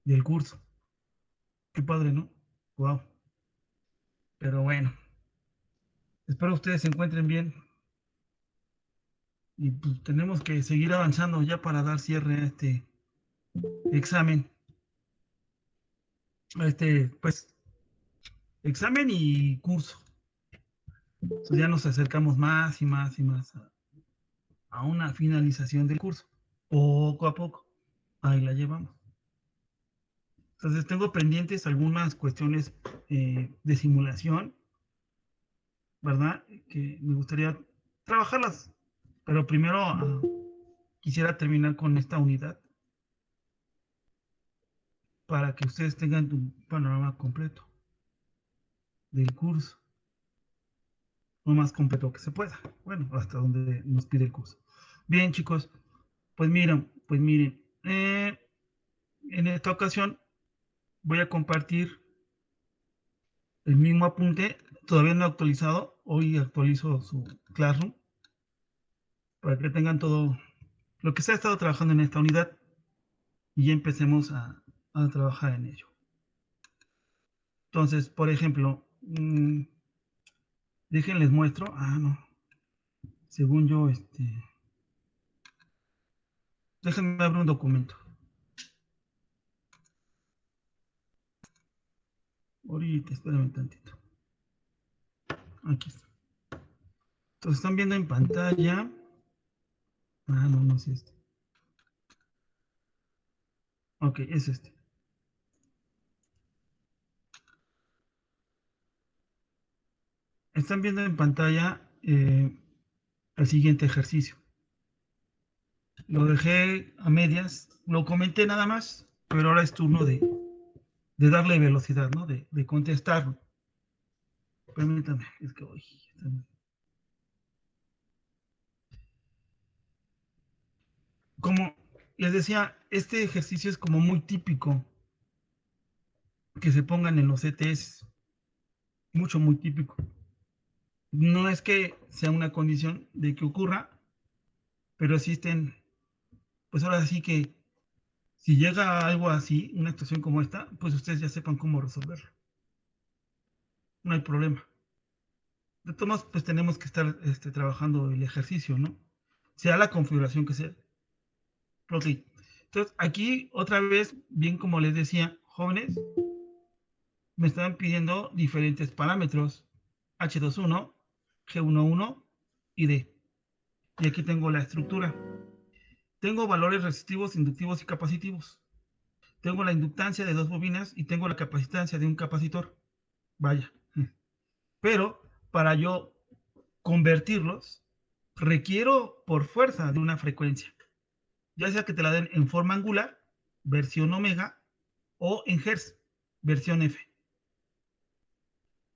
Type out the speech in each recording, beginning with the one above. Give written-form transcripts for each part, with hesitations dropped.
del curso. Qué padre, ¿no? Wow. Pero bueno, espero ustedes se encuentren bien y pues, tenemos que seguir avanzando ya para dar cierre a este examen, a este, pues, examen y curso. Entonces ya nos acercamos más y más y más a una finalización del curso, poco a poco. Ahí la llevamos. Entonces tengo pendientes algunas cuestiones de simulación, ¿verdad? Que me gustaría trabajarlas, pero primero quisiera terminar con esta unidad para que ustedes tengan un panorama completo del curso, lo más completo que se pueda. Bueno, hasta donde nos pide el curso. Bien, chicos, pues miren, en esta ocasión voy a compartir el mismo apunte, todavía no actualizado, hoy actualizo su Classroom para que tengan todo lo que se ha estado trabajando en esta unidad y ya empecemos a trabajar en ello. Entonces, por ejemplo, déjenles muestro, no, según yo, déjenme abrir un documento. Ahorita, espérenme tantito. Aquí está. Entonces, están viendo en pantalla. No, no es este. Ok, es este. Están viendo en pantalla el siguiente ejercicio. Lo dejé a medias, lo comenté nada más, pero ahora es turno de darle velocidad, ¿no? De contestarlo. Permítame, es que hoy. Como les decía, este ejercicio es como muy típico que se pongan en los ETS. Mucho, muy típico. No es que sea una condición de que ocurra, pero existen, pues ahora sí que si llega algo así, una situación como esta, pues ustedes ya sepan cómo resolverlo. No hay problema. De todos modos, pues tenemos que estar trabajando el ejercicio, ¿no? Sea la configuración que sea. Ok. Entonces, aquí otra vez, bien como les decía, jóvenes, me estaban pidiendo diferentes parámetros. H21, G11 y D. Y aquí tengo la estructura. Tengo valores resistivos, inductivos y capacitivos. Tengo la inductancia de dos bobinas y tengo la capacitancia de un capacitor. Vaya. Pero para yo convertirlos, requiero por fuerza de una frecuencia. Ya sea que te la den en forma angular, versión omega, o en hertz, versión F.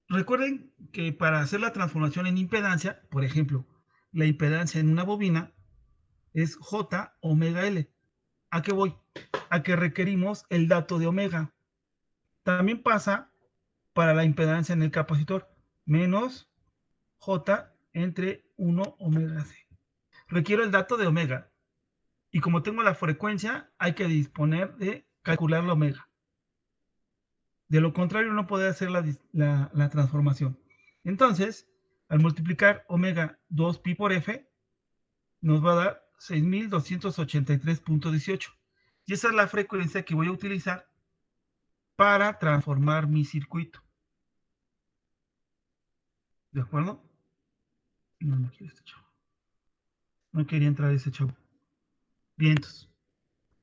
Recuerden que para hacer la transformación en impedancia, por ejemplo, la impedancia en una bobina es J omega L. ¿A qué voy? A que requerimos el dato de omega. También pasa para la impedancia en el capacitor, menos J entre 1 omega C. Requiero el dato de omega. Y como tengo la frecuencia, hay que disponer de calcular la omega. De lo contrario, no puede hacer la transformación. Entonces, al multiplicar omega 2pi por F, nos va a dar 6283.18. Y esa es la frecuencia que voy a utilizar para transformar mi circuito. ¿De acuerdo? No, no quiero este chavo. No quería entrar ese chavo. Bien, entonces,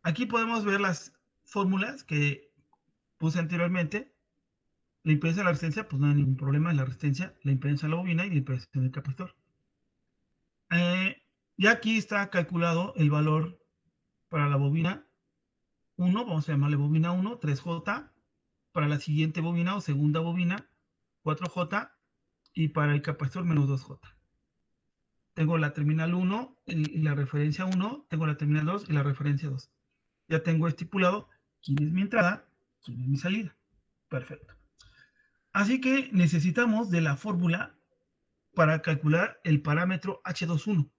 aquí podemos ver las fórmulas que puse anteriormente. La impedancia de la resistencia, pues no hay ningún problema en la resistencia, la impedancia de la bobina y la impedancia del capacitor. Ya aquí está calculado el valor para la bobina 1, vamos a llamarle bobina 1, 3J, para la siguiente bobina o segunda bobina, 4J, y para el capacitor menos 2J. Tengo la terminal 1 y la referencia 1, tengo la terminal 2 y la referencia 2. Ya tengo estipulado quién es mi entrada, quién es mi salida. Perfecto. Así que necesitamos de la fórmula para calcular el parámetro H21.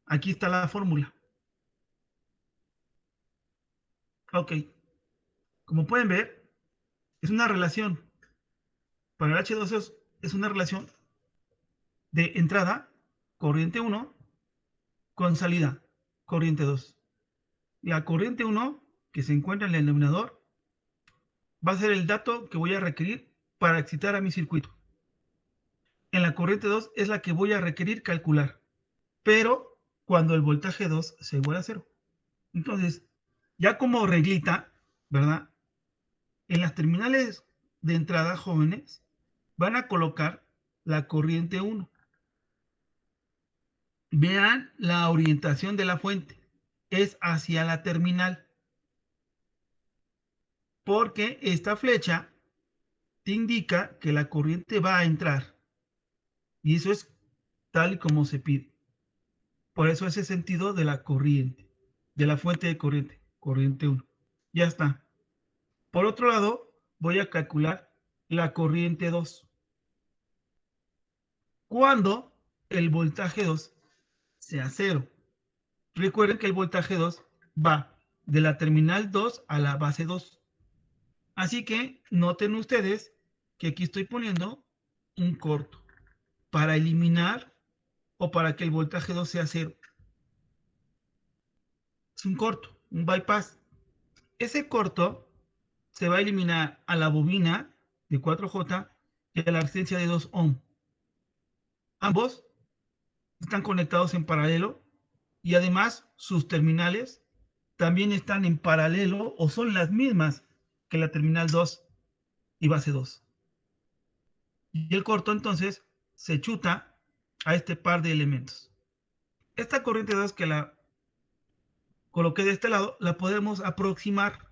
Aquí está la fórmula. Ok. Como pueden ver, es una relación. Para el H2 es una relación de entrada, corriente 1, con salida, corriente 2. La corriente 1, que se encuentra en el denominador, va a ser el dato que voy a requerir para excitar a mi circuito. En la corriente 2 es la que voy a requerir calcular, pero cuando el voltaje 2 se iguala a 0. Entonces, ya como reglita, ¿verdad? En las terminales de entrada, jóvenes, van a colocar la corriente 1. Vean la orientación de la fuente. Es hacia la terminal. Porque esta flecha te indica que la corriente va a entrar. Y eso es tal y como se pide. Por eso ese sentido de la corriente, de la fuente de corriente, corriente 1. Ya está. Por otro lado, voy a calcular la corriente 2. Cuando el voltaje 2 sea 0. Recuerden que el voltaje 2 va de la terminal 2 a la base 2. Así que noten ustedes que aquí estoy poniendo un corto para eliminar o para que el voltaje 2 sea 0. Es un corto, un bypass. Ese corto se va a eliminar a la bobina de 4J y a la resistencia de 2 ohm. Ambos están conectados en paralelo y además sus terminales también están en paralelo o son las mismas que la terminal 2 y base 2. Y el corto entonces se chuta a este par de elementos. Esta corriente 2 que la coloqué de este lado la podemos aproximar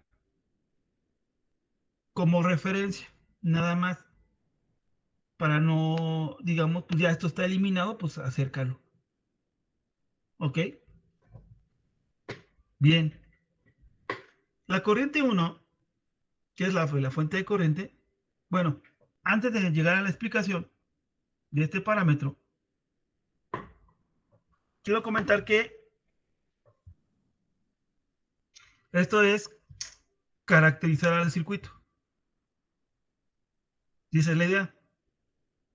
como referencia, nada más para no, digamos, pues ya esto está eliminado, pues acércalo. ¿Ok? Bien. La corriente 1, que es la fuente de corriente, bueno, antes de llegar a la explicación de este parámetro, quiero comentar que esto es caracterizar al circuito. Y esa es la idea,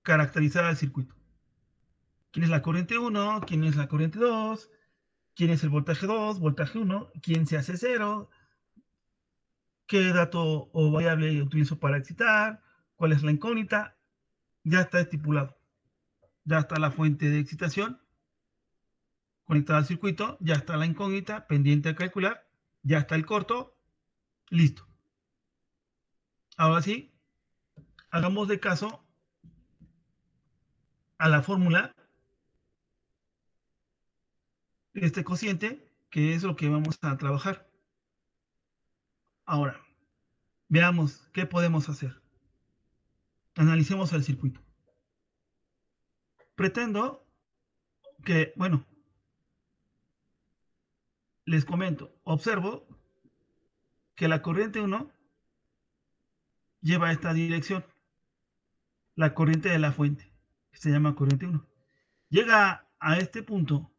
caracterizar al circuito. ¿Quién es la corriente 1? ¿Quién es la corriente 2? ¿Quién es el voltaje 2? Voltaje 1. ¿Quién se hace 0? ¿Qué dato o variable utilizo para excitar? ¿Cuál es la incógnita? Ya está estipulado. Ya está la fuente de excitación conectada al circuito. Ya está la incógnita pendiente a calcular. Ya está el corto. Listo. Ahora sí, hagamos de caso a la fórmula de este cociente, que es lo que vamos a trabajar. Ahora, veamos qué podemos hacer. Analicemos el circuito. Pretendo que, bueno, les comento, observo que la corriente 1 lleva esta dirección, la corriente de la fuente, que se llama corriente 1. Llega a este punto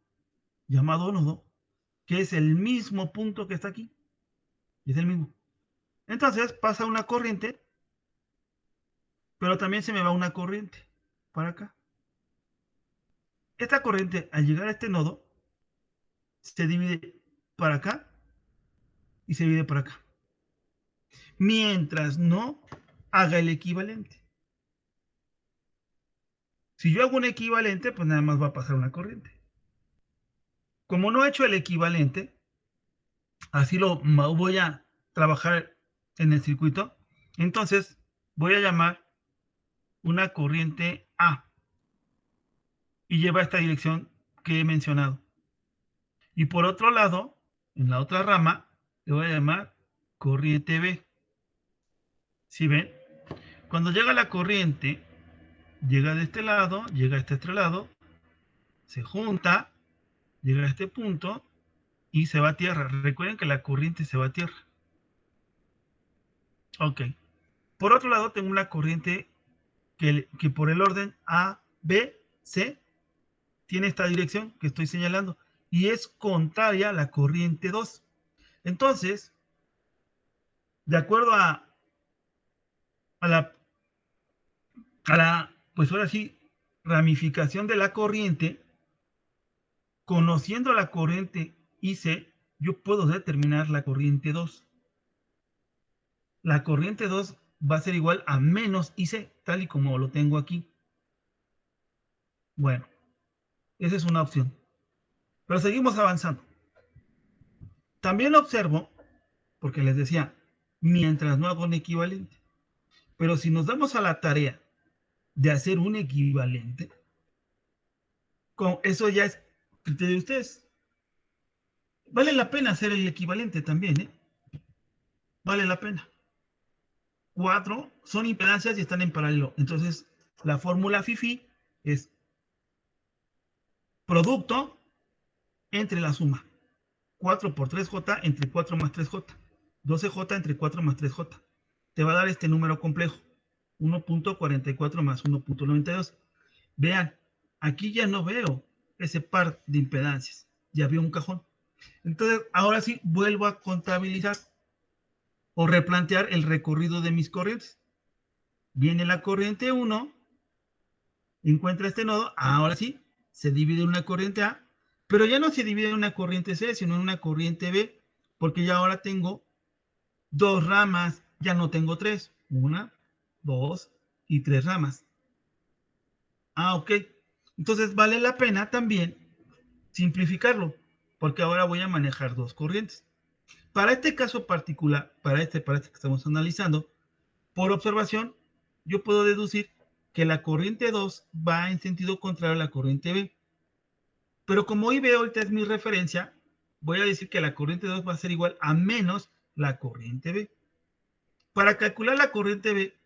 llamado nodo, que es el mismo punto que está aquí, es el mismo. Entonces pasa una corriente, pero también se me va una corriente para acá. Esta corriente, al llegar a este nodo, se divide para acá y se divide para acá. Mientras no haga el equivalente. Si yo hago un equivalente, pues nada más va a pasar una corriente. Como no he hecho el equivalente, así lo voy a trabajar en el circuito. Entonces voy a llamar una corriente A y lleva esta dirección que he mencionado. Y por otro lado, en la otra rama, le voy a llamar corriente B. ¿Sí ven? Cuando llega la corriente, llega de este lado, llega a este otro lado, se junta, llega a este punto y se va a tierra. Recuerden que la corriente se va a tierra. Ok. Por otro lado, tengo una corriente que por el orden A, B, C tiene esta dirección que estoy señalando y es contraria a la corriente 2. Entonces, de acuerdo a la, pues ahora sí, ramificación de la corriente, conociendo la corriente IC, yo puedo determinar la corriente 2. La corriente 2 va a ser igual a menos IC, tal y como lo tengo aquí. Bueno, esa es una opción. Pero seguimos avanzando. También observo, porque les decía, mientras no hago un equivalente. Pero si nos damos a la tarea de hacer un equivalente, eso ya es criterio de ustedes. Vale la pena hacer el equivalente también, ¿eh? Vale la pena. 4 son impedancias y están en paralelo. Entonces, la fórmula FIFI es producto entre la suma. 4 por 3J entre 4 más 3J. 12J entre 4 más 3J. Te va a dar este número complejo. 1.44 más 1.92. Vean, aquí ya no veo ese par de impedancias. Ya veo un cajón. Entonces, ahora sí, vuelvo a contabilizar o replantear el recorrido de mis corrientes. Viene la corriente 1, encuentra este nodo, ahora sí, se divide en una corriente A, pero ya no se divide en una corriente C, sino en una corriente B, porque ya ahora tengo dos ramas, ya no tengo tres, una, dos y tres ramas. Ah, ok. Entonces vale la pena también simplificarlo, porque ahora voy a manejar dos corrientes. Para este caso particular, para este que estamos analizando, por observación, yo puedo deducir que la corriente 2 va en sentido contrario a la corriente B. Pero como hoy veo, ahorita es mi referencia, voy a decir que la corriente 2 va a ser igual a menos la corriente B. Para calcular la corriente B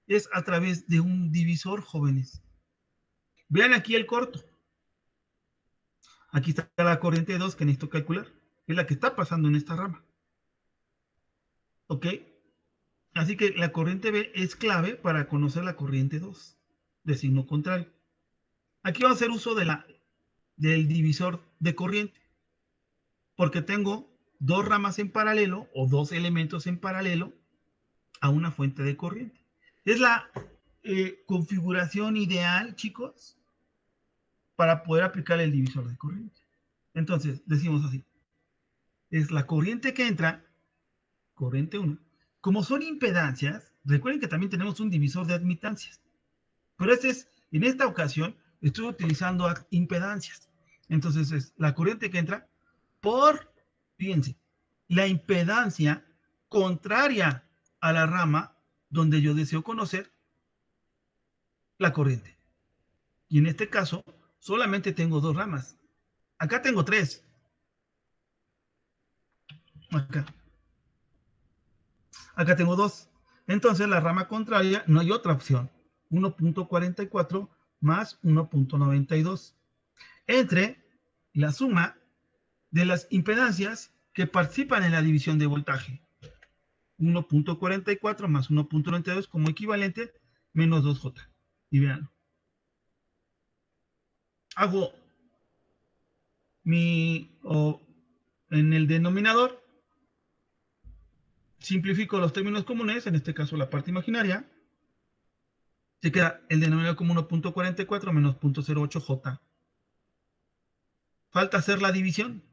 es a través de un divisor, jóvenes. Vean aquí el corto. Aquí está la corriente 2 que necesito calcular. Es la que está pasando en esta rama. ¿Ok? Así que la corriente B es clave para conocer la corriente 2 de signo contrario. Aquí vamos a hacer uso del divisor de corriente, porque tengo dos ramas en paralelo o dos elementos en paralelo a una fuente de corriente. Es la configuración ideal, chicos, para poder aplicar el divisor de corriente. Entonces, decimos así, es la corriente que entra, corriente 1. Como son impedancias, recuerden que también tenemos un divisor de admitancias. Pero en esta ocasión, estoy utilizando impedancias. Entonces, es la corriente que entra por, fíjense, la impedancia contraria a la rama donde yo deseo conocer la corriente. Y en este caso, solamente tengo dos ramas. Acá tengo tres. Acá. Acá tengo dos. Entonces, la rama contraria no hay otra opción. 1.44 más 1.92. Entre la suma de las impedancias que participan en la división de voltaje. 1.44 más 1.92 como equivalente menos 2J. Y vean, hago en el denominador, simplifico los términos comunes, en este caso la parte imaginaria, se queda el denominador como 1.44 menos 0.08J. Falta hacer la división.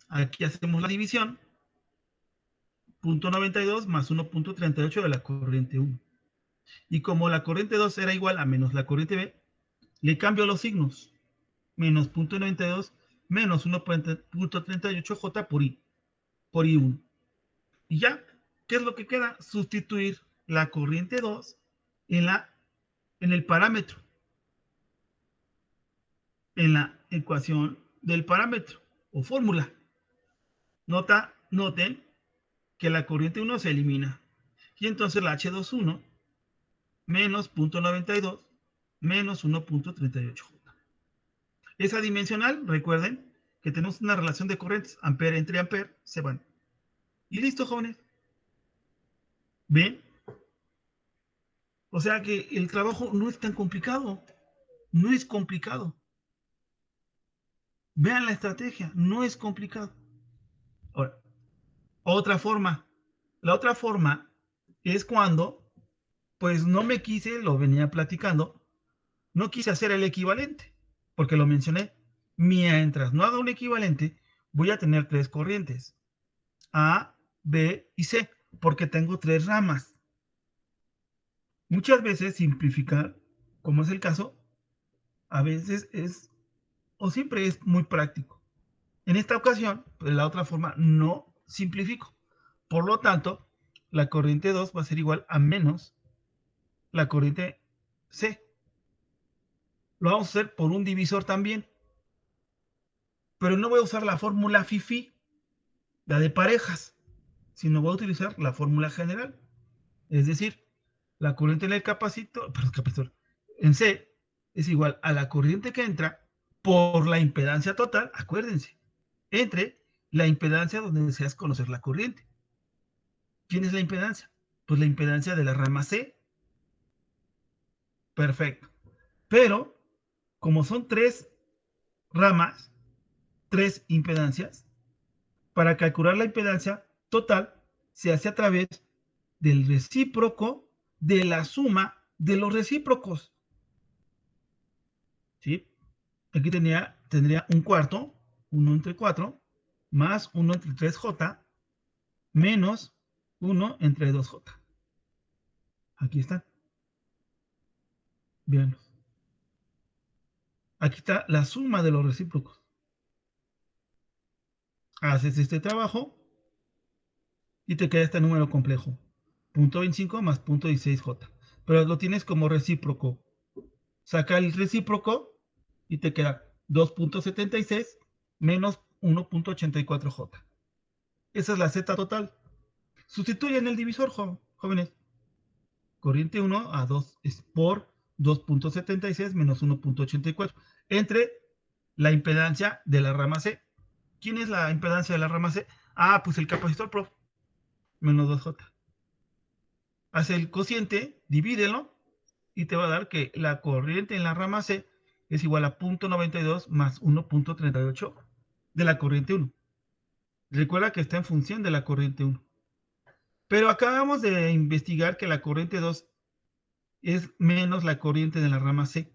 Aquí hacemos la división. 0.92 más 1.38 de la corriente 1. Y como la corriente 2 era igual a menos la corriente B, le cambio los signos. Menos 0.92 menos 1.38J por I1. Y ya, ¿qué es lo que queda? Sustituir la corriente 2 en el parámetro, en la ecuación del parámetro o fórmula. Noten que la corriente 1 se elimina. Y entonces la H21 menos 0.92 menos 1.38J. Esa dimensional, recuerden que tenemos una relación de corrientes, ampere entre ampere, se van. Y listo, jóvenes. ¿Ven? O sea que el trabajo no es tan complicado. No es complicado. Vean la estrategia, no es complicado. Ahora, otra forma La otra forma es cuando, pues no me quise, lo venía platicando, no quise hacer el equivalente, porque lo mencioné. Mientras no haga un equivalente, voy a tener tres corrientes, A, B y C, porque tengo tres ramas. Muchas veces simplificar, como es el caso, a veces es, o siempre es muy práctico. En esta ocasión, pues la otra forma, no simplifico. Por lo tanto, la corriente 2 va a ser igual a menos la corriente C. Lo vamos a hacer por un divisor también, pero no voy a usar la fórmula FIFI, la de parejas, sino voy a utilizar la fórmula general. Es decir, la corriente en el capacitor, en C es igual a la corriente que entra por la impedancia total, acuérdense, entre la impedancia donde deseas conocer la corriente. ¿Quién es la impedancia? Pues la impedancia de la rama C. Perfecto. Pero, como son tres ramas, tres impedancias, para calcular la impedancia total se hace a través del recíproco de la suma de los recíprocos. ¿Sí? Aquí tendría un cuarto, 1 entre 4, más 1 entre 3J, menos 1 entre 2J. Aquí está. Bien. Aquí está la suma de los recíprocos. Haces este trabajo y te queda este número complejo. 0.25 más 0.16J. Pero lo tienes como recíproco. Saca el recíproco y te queda 2.76 menos 1.84J. Esa es la Z total. Sustituyen el divisor, jóvenes. Corriente 1 a 2 es por 2.76 menos 1.84 entre la impedancia de la rama C. ¿Quién es la impedancia de la rama C? Ah, pues el capacitor, prof. Menos 2J. Hace el cociente, divídelo y te va a dar que la corriente en la rama C es igual a 0.92 más 1.38 de la corriente 1. Recuerda que está en función de la corriente 1. Pero acabamos de investigar que la corriente 2 es menos la corriente de la rama C.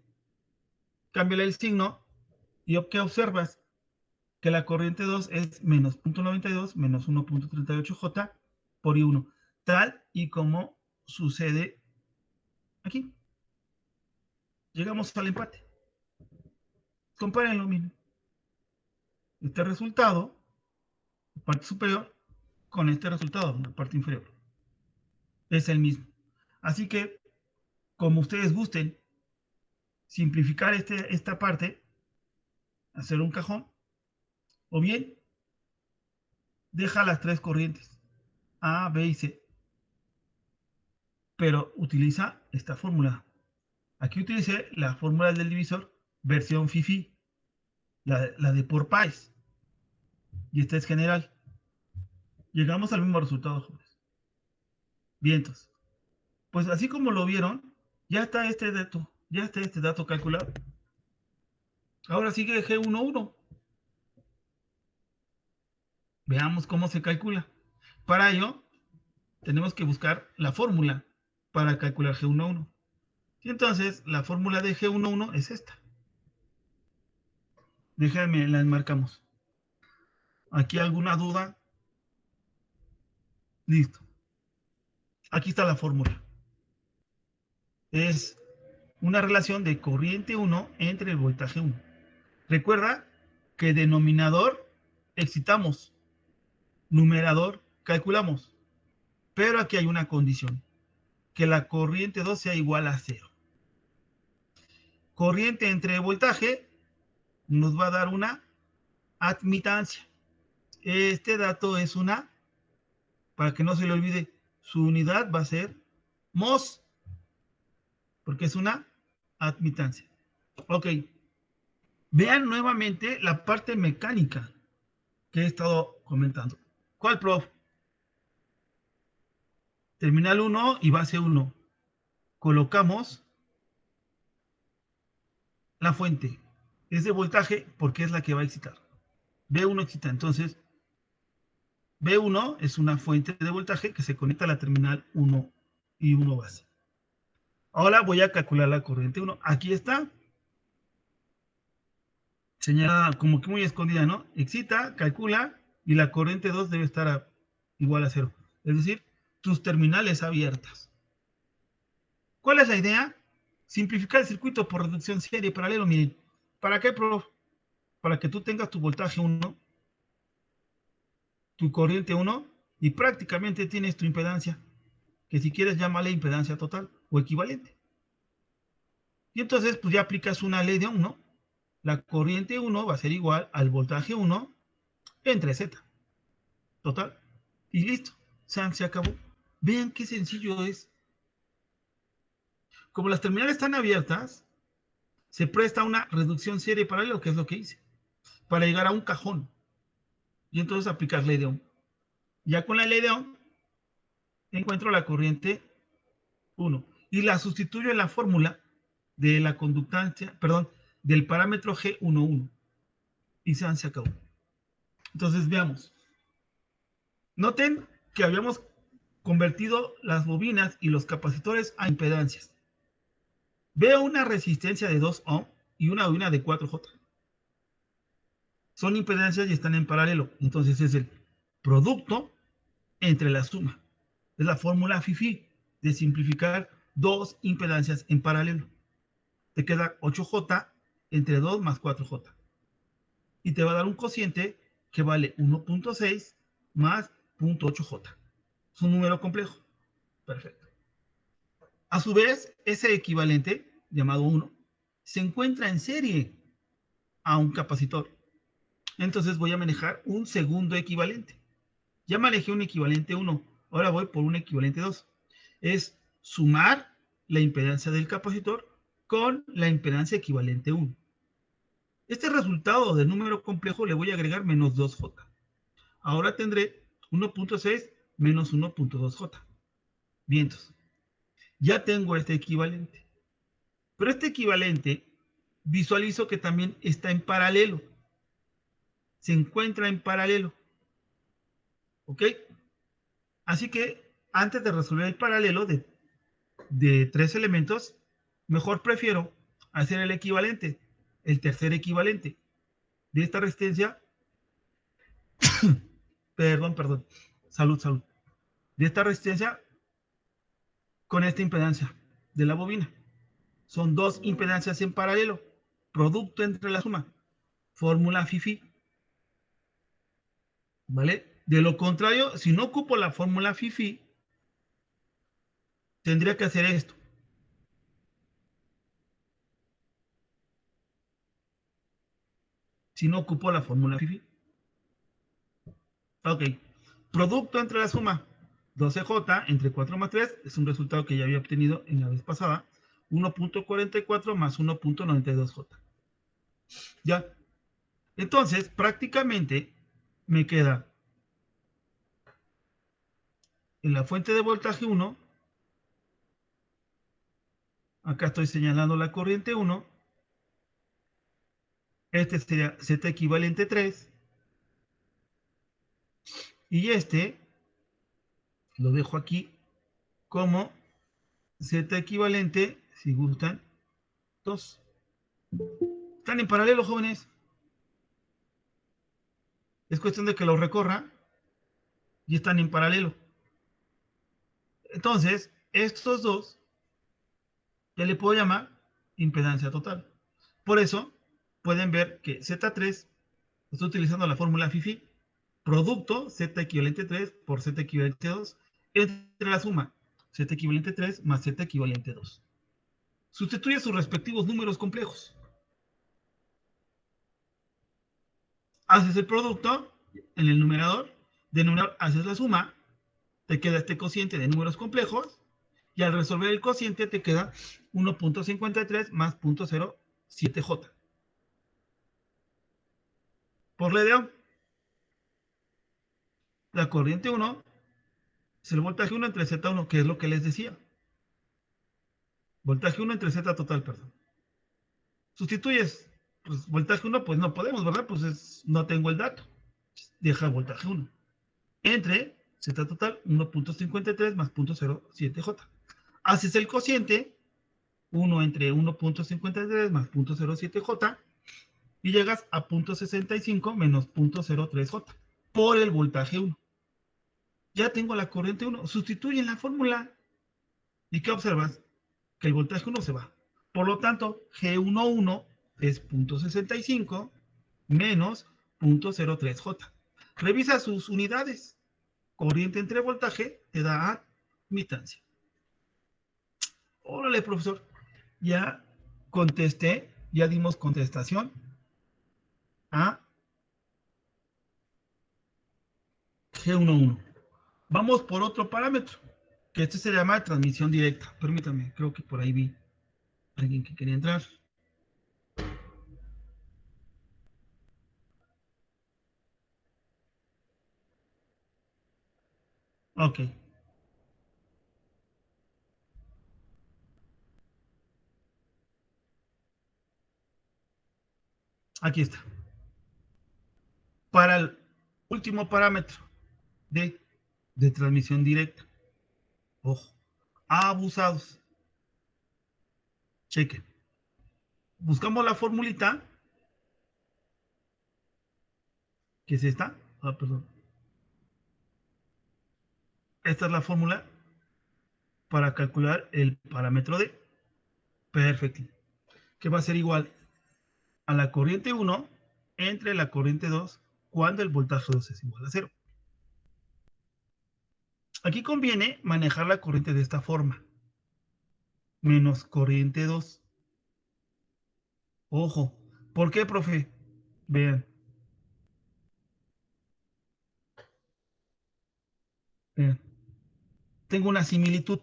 Cámbiale el signo y ¿qué observas? Que la corriente 2 es menos 0.92 menos 1.38J por I1, tal y como sucede aquí. Llegamos al empate. Compárenlo, miren. Este resultado, la parte superior, con este resultado, la parte inferior. Es el mismo. Así que, como ustedes gusten, simplificar esta parte, hacer un cajón, o bien, deja las tres corrientes, A, B y C, pero utiliza esta fórmula. Aquí utilicé la fórmula del divisor, versión FIFI, la de por país, y esta es general. Llegamos al mismo resultado, jóvenes. Vientos. Pues así como lo vieron, ya está este dato calculado. Ahora sigue G11. Veamos cómo se calcula. Para ello, tenemos que buscar la fórmula para calcular G11. Y entonces, la fórmula de G11 es esta. Déjenme, la enmarcamos. ¿Aquí alguna duda? Listo. Aquí está la fórmula. Es una relación de corriente 1 entre el voltaje 1. Recuerda que denominador excitamos, numerador calculamos. Pero aquí hay una condición, que la corriente 2 sea igual a 0. Corriente entre voltaje nos va a dar una admitancia. Este dato es para que no se le olvide, su unidad va a ser mos, porque es una admitancia. Ok, vean nuevamente la parte mecánica que he estado comentando. ¿Cuál, prof? Terminal 1 y base 1. Colocamos la fuente. Es de voltaje porque es la que va a excitar. B1 excita, entonces B1 es una fuente de voltaje que se conecta a la terminal 1 y 1 base. Ahora voy a calcular la corriente 1. Aquí está, señalada como que muy escondida, ¿no? Excita, calcula, y la corriente 2 debe estar igual a 0. Es decir, tus terminales abiertas. ¿Cuál es la idea? Simplificar el circuito por reducción serie paralelo. Miren, ¿para qué, prof? Para que tú tengas tu voltaje 1, tu corriente 1, y prácticamente tienes tu impedancia, que si quieres llámale impedancia total o equivalente. Y entonces, pues ya aplicas una ley de Ohm, ¿no? La corriente 1 va a ser igual al voltaje 1 entre Z. Total. Y listo. Se acabó. Vean qué sencillo es. Como las terminales están abiertas, se presta una reducción serie paralelo, que es lo que hice, para llegar a un cajón. Y entonces aplicar ley de Ohm. Ya con la ley de Ohm, encuentro la corriente 1 y la sustituyo en la fórmula de la conductancia, perdón, del parámetro G11. Y se acabó. Entonces veamos. Noten que habíamos convertido las bobinas y los capacitores a impedancias. Veo una resistencia de 2 ohm y una bobina de 4J. Son impedancias y están en paralelo. Entonces es el producto entre la suma. Es la fórmula FIFI de simplificar dos impedancias en paralelo. Te queda 8J entre 2 más 4J. Y te va a dar un cociente que vale 1.6 más 0.8J. Es un número complejo. Perfecto. A su vez, ese equivalente, llamado 1, se encuentra en serie a un capacitor. Entonces voy a manejar un segundo equivalente. Ya manejé un equivalente 1, ahora voy por un equivalente 2. Es sumar la impedancia del capacitor con la impedancia equivalente 1. Este resultado del número complejo le voy a agregar menos 2J. Ahora tendré 1.6 menos 1.2J. Vientos. Ya tengo este equivalente. Pero este equivalente visualizo que también está en paralelo. Se encuentra en paralelo. ¿Ok? Así que antes de resolver el paralelo de tres elementos, mejor prefiero hacer el equivalente, el tercer equivalente de esta resistencia. Perdón. Salud. De esta resistencia con esta impedancia de la bobina. Son dos impedancias en paralelo. Producto entre la suma. Fórmula FIFI. ¿Vale? De lo contrario, si no ocupo la fórmula FIFI, tendría que hacer esto. Si no ocupo la fórmula FIFI. Ok. Producto entre la suma 12J entre 4 más 3 es un resultado que ya había obtenido en la vez pasada. 1.44 más 1.92J. Ya. Entonces, prácticamente me queda en la fuente de voltaje 1. Acá estoy señalando la corriente 1. Este sería Z equivalente 3. Y este lo dejo aquí como Z equivalente, si gustan, 2. Están en paralelo, jóvenes. Es cuestión de que lo recorra y están en paralelo. Entonces, estos dos ya le puedo llamar impedancia total. Por eso, pueden ver que Z3 estoy utilizando la fórmula FIFI, producto Z equivalente 3 por Z equivalente 2 entre la suma Z equivalente 3 más Z equivalente 2. Sustituye sus respectivos números complejos. Haces el producto en el numerador, denominador haces la suma, te queda este cociente de números complejos, y al resolver el cociente te queda 1.53 más 0.07J. Por ley de Ohm, la corriente 1 es el voltaje 1 entre Z1, que es lo que les decía. Voltaje 1 entre Z total, perdón. Sustituyes, pues voltaje 1, pues no podemos, ¿verdad? Pues no tengo el dato. Deja voltaje 1. entre Z total 1.53 más 0.07J. Haces el cociente 1 entre 1.53 más 0.07J y llegas a 0.65 menos 0.03J por el voltaje 1. Ya tengo la corriente 1. Sustituye en la fórmula. ¿Y qué observas? Que el voltaje 1 se va. Por lo tanto, G11 es 0.65 menos 0.03J. Revisa sus unidades. Corriente entre voltaje te da admitancia. Órale, profesor. Ya contesté, ya dimos contestación a G11. Vamos por otro parámetro, que este se llama transmisión directa. Permítame, creo que por ahí vi a alguien que quería entrar. Ok. Aquí está. Para el último parámetro de transmisión directa. Ojo. Abusados. Chequen. Buscamos la formulita, que es esta. Ah, perdón. Esta es la fórmula para calcular el parámetro D. Perfecto. Que va a ser igual a la corriente 1 entre la corriente 2 cuando el voltaje 2 es igual a 0. Aquí conviene manejar la corriente de esta forma. Menos corriente 2. Ojo. ¿Por qué, profe? Vean. Vean. Tengo una similitud.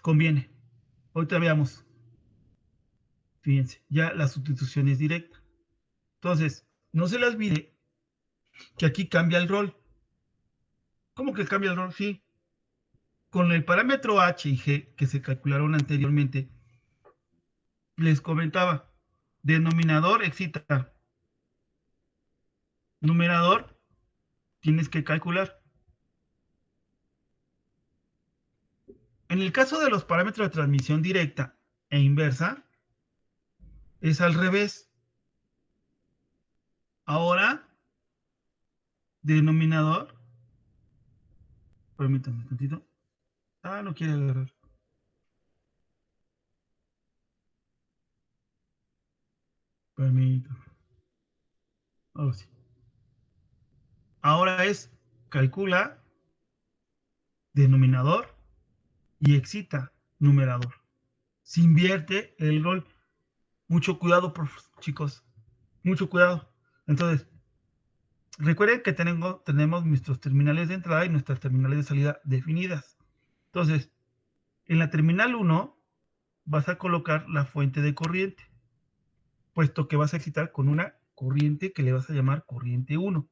Conviene. Ahorita veamos. Fíjense, ya la sustitución es directa. Entonces, no se les olvide que aquí cambia el rol. ¿Cómo que cambia el rol? Sí. Con el parámetro H y G que se calcularon anteriormente, les comentaba, denominador excita, numerador tienes que calcular. En el caso de los parámetros de transmisión directa e inversa, es al revés. Ahora, denominador, permítame un tantito. Ah, no quiere agarrar. Permítame. Oh, sí. Ahora es calcula denominador y excita numerador. Se invierte el rol. Mucho cuidado, chicos. Mucho cuidado. Entonces, recuerden que tenemos nuestros terminales de entrada y nuestras terminales de salida definidas. Entonces, en la terminal 1 vas a colocar la fuente de corriente, puesto que vas a excitar con una corriente que le vas a llamar corriente 1.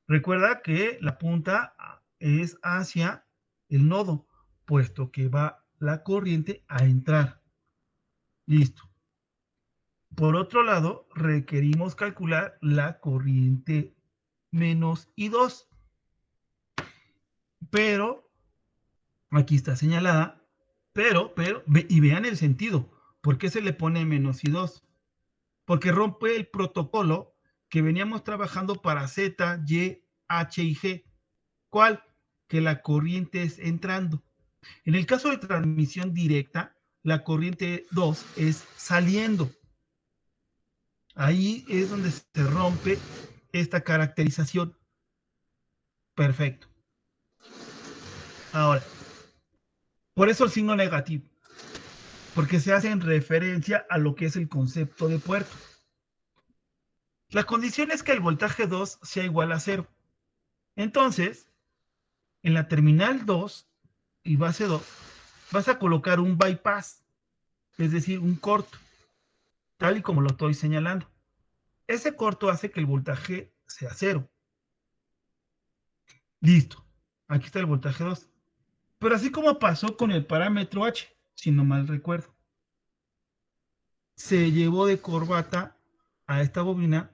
Recuerda que la punta es hacia el nodo, puesto que va la corriente a entrar. Listo. Por otro lado, requerimos calcular la corriente menos I2. Pero, aquí está señalada, y vean el sentido. ¿Por qué se le pone menos I2? Porque rompe el protocolo que veníamos trabajando para Z, Y, H y G. ¿Cuál? Que la corriente es entrando. En el caso de transmisión directa, la corriente 2 es saliendo. Ahí es donde se rompe esta caracterización. Perfecto. Ahora, por eso el signo negativo, porque se hace en referencia a lo que es el concepto de puerto. La condición es que el voltaje 2 sea igual a 0. Entonces, en la terminal 2 y base 2, vas a colocar un bypass, es decir, un corto, tal y como lo estoy señalando. Ese corto hace que el voltaje sea 0. Listo. Aquí está el voltaje 2. Pero así como pasó con el parámetro H, si no mal recuerdo, se llevó de corbata a esta bobina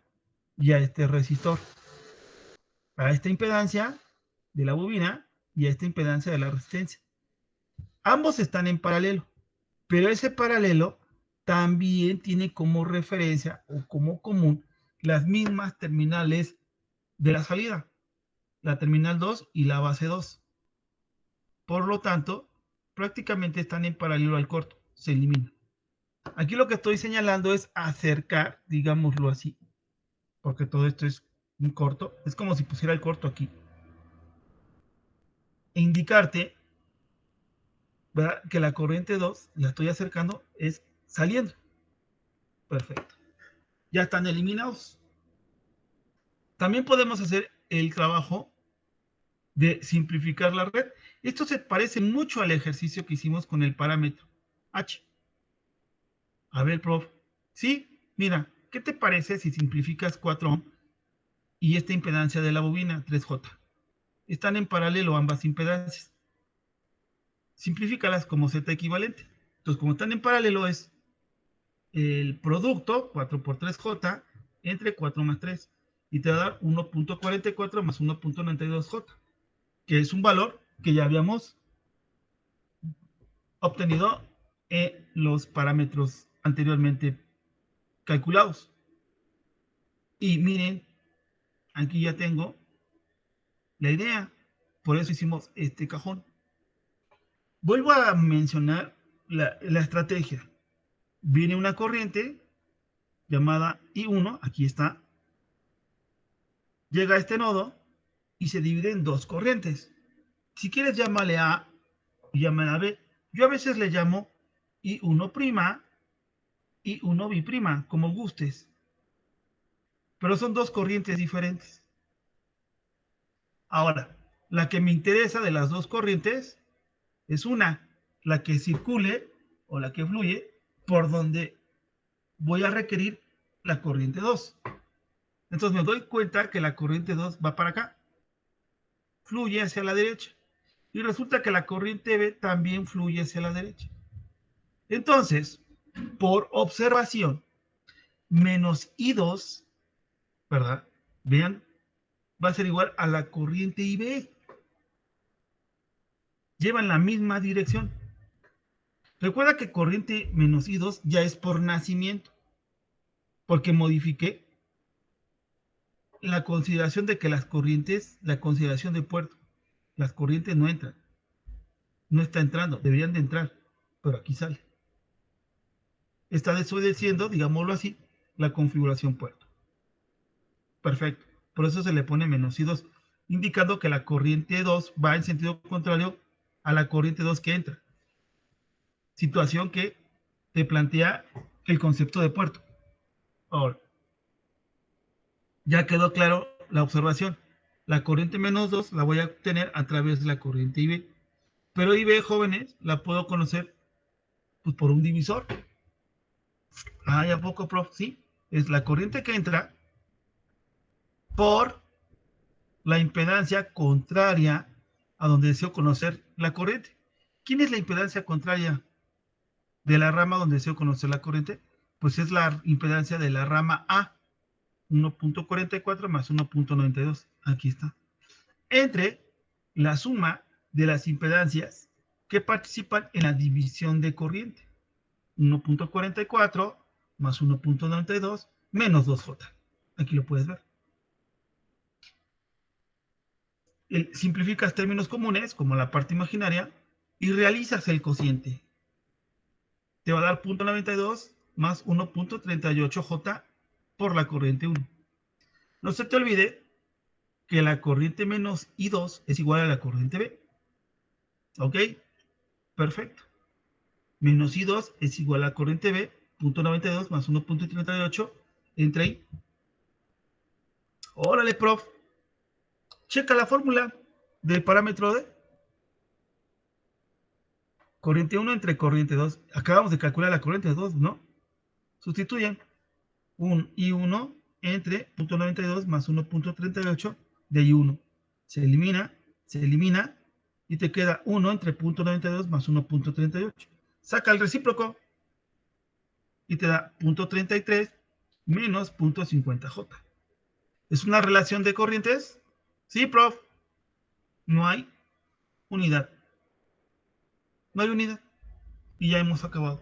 y a este resistor. a esta impedancia de la bobina y a esta impedancia de la resistencia. Ambos están en paralelo, pero ese paralelo también tiene como referencia o como común las mismas terminales de la salida, la terminal 2 y la base 2. Por lo tanto, prácticamente están en paralelo al corto, se eliminan. Aquí lo que estoy señalando es acercar, digámoslo así, porque todo esto es un corto, es como si pusiera el corto aquí, e indicarte, ¿verdad?, que la corriente 2 la estoy acercando, es saliendo. Perfecto. Ya están eliminados. También podemos hacer el trabajo de simplificar la red. Esto se parece mucho al ejercicio que hicimos con el parámetro H. A ver, prof. Sí, mira, ¿qué te parece si simplificas 4 ohm y esta impedancia de la bobina 3J? Están en paralelo ambas impedancias. Simplifícalas como Z equivalente. Entonces, como están en paralelo, es el producto 4 por 3J entre 4 más 3. Y te va a dar 1.44 más 1.92J, que es un valor que ya habíamos obtenido en los parámetros anteriormente calculados. Y miren, aquí ya tengo la idea. Por eso hicimos este cajón. Vuelvo a mencionar la estrategia. Viene una corriente llamada I1, aquí está. Llega a este nodo y se divide en dos corrientes. Si quieres, llámale A y llámale a B. Yo a veces le llamo I1', I1B', como gustes. Pero son dos corrientes diferentes. Ahora, la que me interesa de las dos corrientes es una, la que circule o la que fluye por donde voy a requerir la corriente 2. Entonces me doy cuenta que la corriente 2 va para acá, fluye hacia la derecha. Y resulta que la corriente B también fluye hacia la derecha. Entonces, por observación, menos I2, ¿verdad? Vean, va a ser igual a la corriente IB. Llevan la misma dirección. Recuerda que corriente menos I2 ya es por nacimiento, porque modifiqué la consideración de que las corrientes, la consideración de puerto, las corrientes no entran, no está entrando, deberían de entrar, pero aquí sale. Está desobedeciendo, digámoslo así, la configuración puerto. Perfecto. Por eso se le pone menos I2, indicando que la corriente 2 va en sentido contrario a la corriente 2 que entra. Situación que te plantea el concepto de puerto. Ahora, ya quedó claro la observación. La corriente menos 2 la voy a obtener a través de la corriente IB. Pero IB, jóvenes, la puedo conocer pues, por un divisor. Ah, ¿a poco, prof? Sí. Es la corriente que entra por la impedancia contraria a donde deseo conocer la corriente. ¿Quién es la impedancia contraria de la rama donde deseo conocer la corriente? Pues es la impedancia de la rama A, 1.44 más 1.92. Aquí está. Entre la suma de las impedancias que participan en la división de corriente. 1.44 más 1.92 menos 2J. Aquí lo puedes ver. Simplificas términos comunes, como la parte imaginaria, y realizas el cociente. Te va a dar 0.92 más 1.38J por la corriente 1. No se te olvide que la corriente menos I2 es igual a la corriente B. ¿Ok? Perfecto. Menos I2 es igual a la corriente B, 0.92 más 1.38, entra ahí. Órale, prof. Checa la fórmula del parámetro de corriente 1 entre corriente 2. Acabamos de calcular la corriente 2, ¿no? Sustituyen un I1 entre 0.92 más 1.38 de I1. Se elimina y te queda 1 entre 0.92 más 1.38. Saca el recíproco y te da 0.33 menos 0.50J. Es una relación de corrientes Sí, prof, no hay unidad. No hay unidad. Y ya hemos acabado.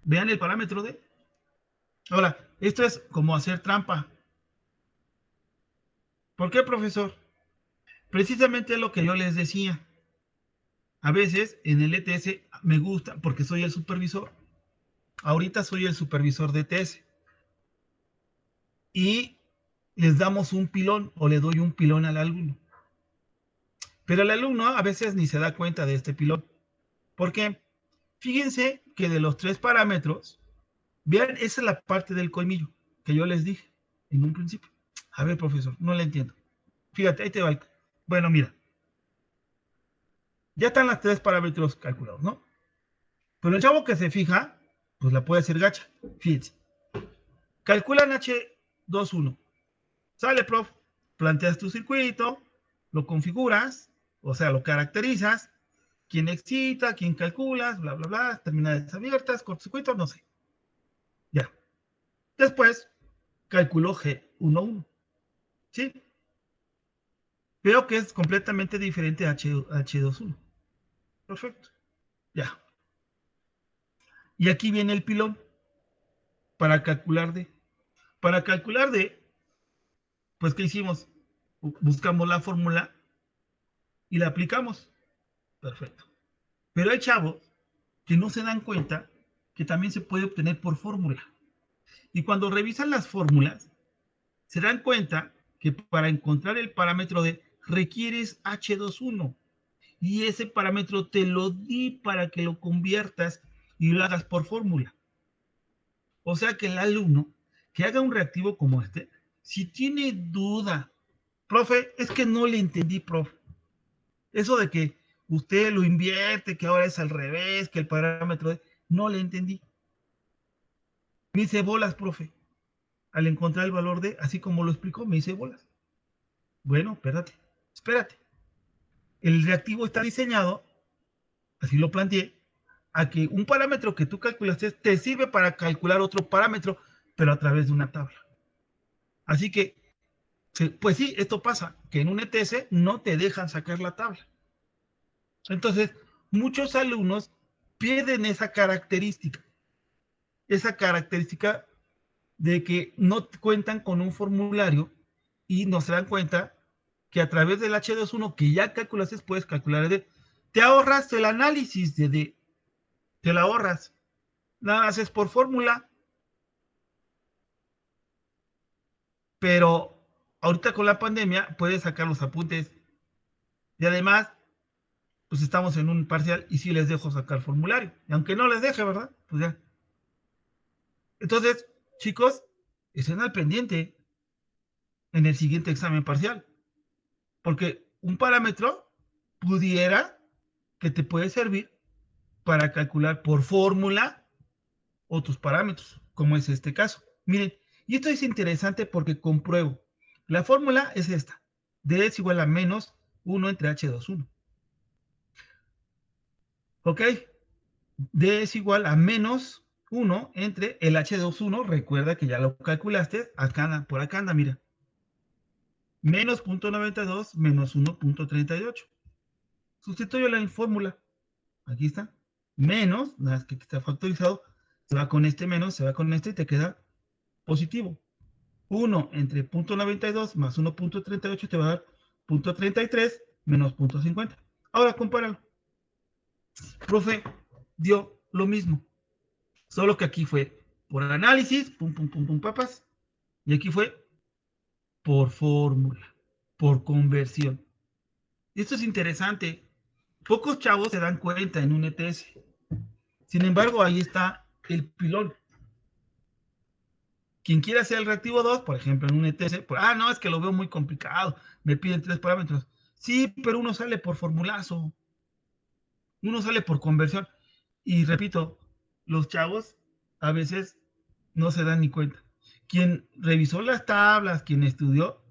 Vean el parámetro de. Ahora, esto es como hacer trampa. ¿Por qué, profesor? Precisamente lo que yo les decía. A veces en el ETS me gusta porque soy el supervisor. Ahorita soy el supervisor de ETS. Y les damos un pilón o le doy un pilón al alumno. Pero el alumno a veces ni se da cuenta de este pilón. ¿Por qué? Fíjense que de los 3 parámetros, vean, esa es la parte del colmillo que yo les dije en un principio. A ver, profesor, no le entiendo. Fíjate, ahí te va. Bueno, mira, ya están los 3 parámetros calculados, ¿no? Pero el chavo que se fija, pues la puede hacer gacha. Fíjense. Calculan H21. Sale, prof. Planteas tu circuito, lo configuras, o sea, lo caracterizas, quién excita, quién calculas, bla, bla, bla, terminales abiertas, cortocircuito, no sé. Ya. Después, calculó G11. ¿Sí? Veo que es completamente diferente a H21. Perfecto. Ya. Y aquí viene el pilón para calcular D. Para calcular D, pues, ¿qué hicimos? Buscamos la fórmula y la aplicamos. Perfecto. Pero hay chavos que no se dan cuenta que también se puede obtener por fórmula. Y cuando revisan las fórmulas, se dan cuenta que para encontrar el parámetro D requieres H21. Y ese parámetro te lo di para que lo conviertas y lo hagas por fórmula. O sea que el alumno que haga un reactivo como este, si tiene duda, profe, es que no le entendí, profe. Eso de que usted lo invierte, que ahora es al revés, que el parámetro de... No le entendí. Me hice bolas, profe. Al encontrar el valor de, así como lo explicó, me hice bolas. Bueno, espérate. El reactivo está diseñado, así lo planteé, a que un parámetro que tú calculaste te sirve para calcular otro parámetro, pero a través de una tabla. Así que, pues sí, esto pasa, que en un ETS no te dejan sacar la tabla. Entonces, muchos alumnos pierden esa característica de que no cuentan con un formulario y no se dan cuenta que a través del H21 que ya calculaste puedes calcular D. Te ahorras el análisis de D. Te la ahorras. Nada haces por fórmula. Pero ahorita con la pandemia puedes sacar los apuntes. Y además, pues estamos en un parcial y sí les dejo sacar formulario. Y aunque no les deje, ¿verdad? Pues ya. Entonces, chicos, estén al pendiente en el siguiente examen parcial. Porque un parámetro pudiera que te puede servir para calcular por fórmula otros parámetros, como es este caso. Miren, y esto es interesante porque compruebo. La fórmula es esta. D es igual a menos 1 entre H21. ¿Ok? D es igual a menos 1 entre el H21. Recuerda que ya lo calculaste. Acá anda, por acá anda, mira. Menos 0.92 menos 1.38. Sustituyo la fórmula. Aquí está. Menos, nada más que está factorizado, se va con este menos, se va con este y te queda positivo. 1 entre 0.92 más 1.38 te va a dar 0.33 menos 0.50. Ahora compáralo. Profe, dio lo mismo. Solo que aquí fue por análisis, pum, pum, pum, pum, papas. Y aquí fue por fórmula, por conversión. Esto es interesante. Pocos chavos se dan cuenta en un ETS. Sin embargo, ahí está el pilón. Quien quiera hacer el reactivo 2, por ejemplo, en un ETS, pues, no, es que lo veo muy complicado, me piden 3 parámetros. Sí, pero uno sale por formulazo, uno sale por conversión. Y repito, los chavos a veces no se dan ni cuenta. Quien revisó las tablas, quien estudió,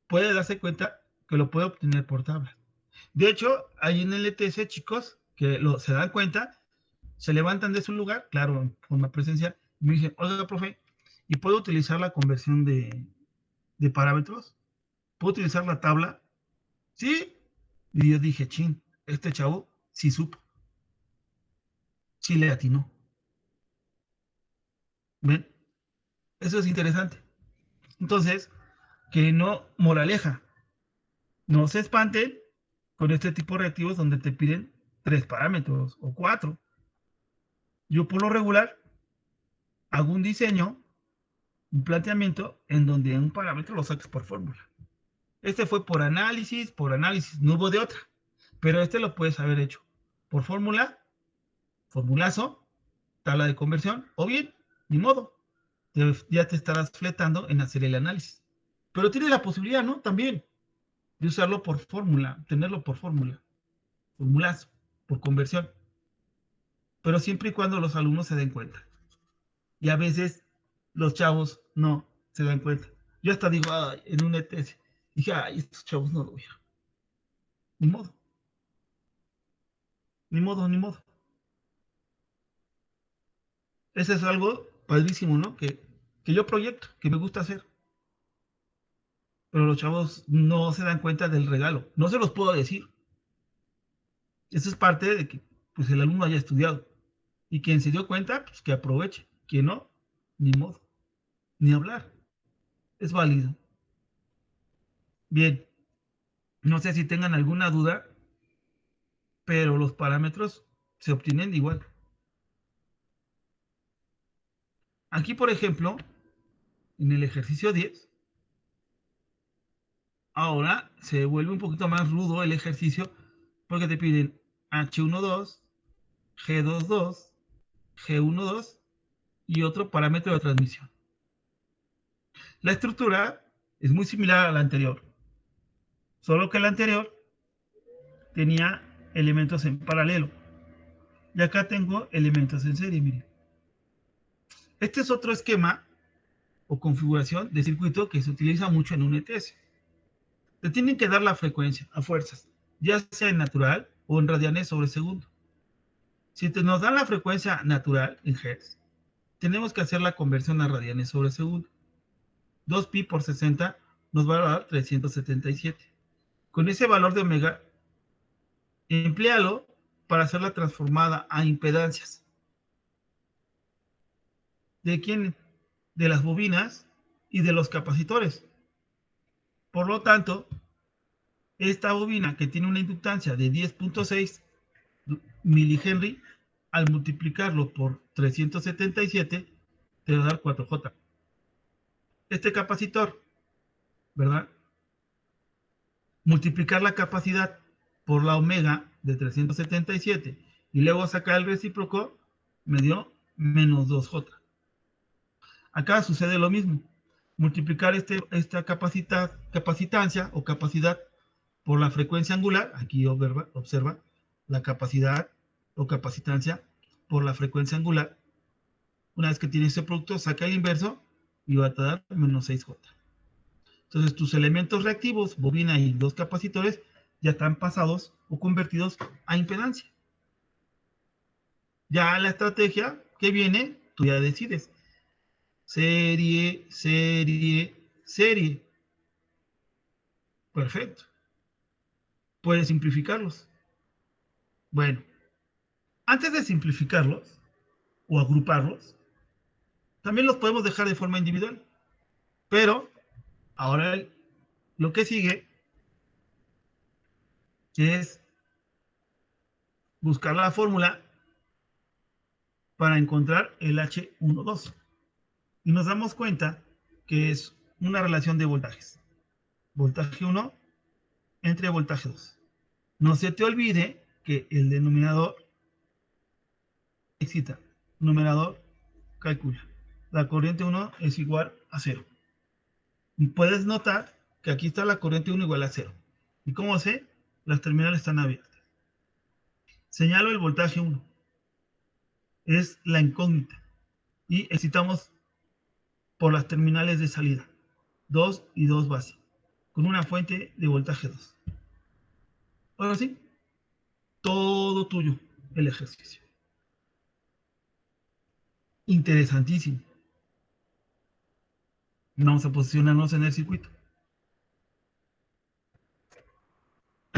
puede darse cuenta que lo puede obtener por tablas. De hecho, hay en el ETS chicos que se dan cuenta, se levantan de su lugar, claro, en forma presencial, y me dicen, oiga, profe, ¿y puedo utilizar la conversión de parámetros? ¿Puedo utilizar la tabla? Sí. Y yo dije, chin, este chavo sí supo, sí le atinó. ¿Ven? Eso es interesante. Entonces, que no, moraleja, no se espanten con este tipo de reactivos donde te piden 3 parámetros o 4. Yo por lo regular hago un diseño, un planteamiento en donde un parámetro lo saques por fórmula. Este fue por análisis, no hubo de otra. Pero este lo puedes haber hecho por fórmula, formulazo, tabla de conversión, o bien, ni modo, ya te estarás fletando en hacer el análisis. Pero tienes la posibilidad, ¿no? También de usarlo por fórmula, tenerlo por fórmula, formulazo, por conversión. Pero siempre y cuando los alumnos se den cuenta. Y a veces los chavos no se dan cuenta. Yo hasta digo, ay, en un ETS, dije, ay, estos chavos no lo vieron. Ni modo, ni modo, ni modo. Ese es algo padrísimo, ¿no? Que yo proyecto, que me gusta hacer. Pero los chavos no se dan cuenta del regalo. No se los puedo decir. Eso es parte de que pues, el alumno haya estudiado. Y quien se dio cuenta, pues que aproveche. Quien no, ni modo, ni hablar. Es válido. Bien, no sé si tengan alguna duda, pero los parámetros se obtienen igual. Aquí, por ejemplo, en el ejercicio 10, ahora se vuelve un poquito más rudo el ejercicio porque te piden H12, G22, G12 y otro parámetro de transmisión. La estructura es muy similar a la anterior, solo que la anterior tenía elementos en paralelo y acá tengo elementos en serie. Miren. Este es otro esquema o configuración de circuito que se utiliza mucho en un ETS. Te tienen que dar la frecuencia a fuerzas, ya sea en natural o en radianes sobre segundo. Si nos dan la frecuencia natural en Hz, tenemos que hacer la conversión a radianes sobre segundo. 2pi por 60 nos va a dar 377. Con ese valor de omega, empléalo para hacer la transformada a impedancias. ¿De quién? De las bobinas y de los capacitores. Por lo tanto, esta bobina que tiene una inductancia de 10.6 milihenry, al multiplicarlo por 377, te va a dar 4J. Este capacitor, ¿verdad? Multiplicar la capacidad por la omega de 377 y luego sacar el recíproco, me dio menos 2J. Acá sucede lo mismo. Multiplicar esta capacitancia o capacidad por la frecuencia angular, aquí observa la capacidad o capacitancia por la frecuencia angular. Una vez que tienes ese producto, saca el inverso y va a dar menos 6J. Entonces tus elementos reactivos, bobina y dos capacitores, ya están pasados o convertidos a impedancia. Ya la estrategia que viene, tú ya decides. Serie, serie, serie. Perfecto. Puedes simplificarlos. Bueno, antes de simplificarlos o agruparlos, también los podemos dejar de forma individual. Pero ahora lo que sigue es buscar la fórmula para encontrar el H12. Y nos damos cuenta que es una relación de voltajes. Voltaje 1 entre voltaje 2. No se te olvide que el denominador excita, numerador calcula. La corriente 1 es igual a 0. Y puedes notar que aquí está la corriente 1 igual a 0. ¿Y cómo sé? Las terminales están abiertas. Señalo el voltaje 1. Es la incógnita. Y excitamos por las terminales de salida. 2 y 2 base. Con una fuente de voltaje 2. Ahora sí, todo tuyo el ejercicio. Interesantísimo. Vamos a posicionarnos en el circuito.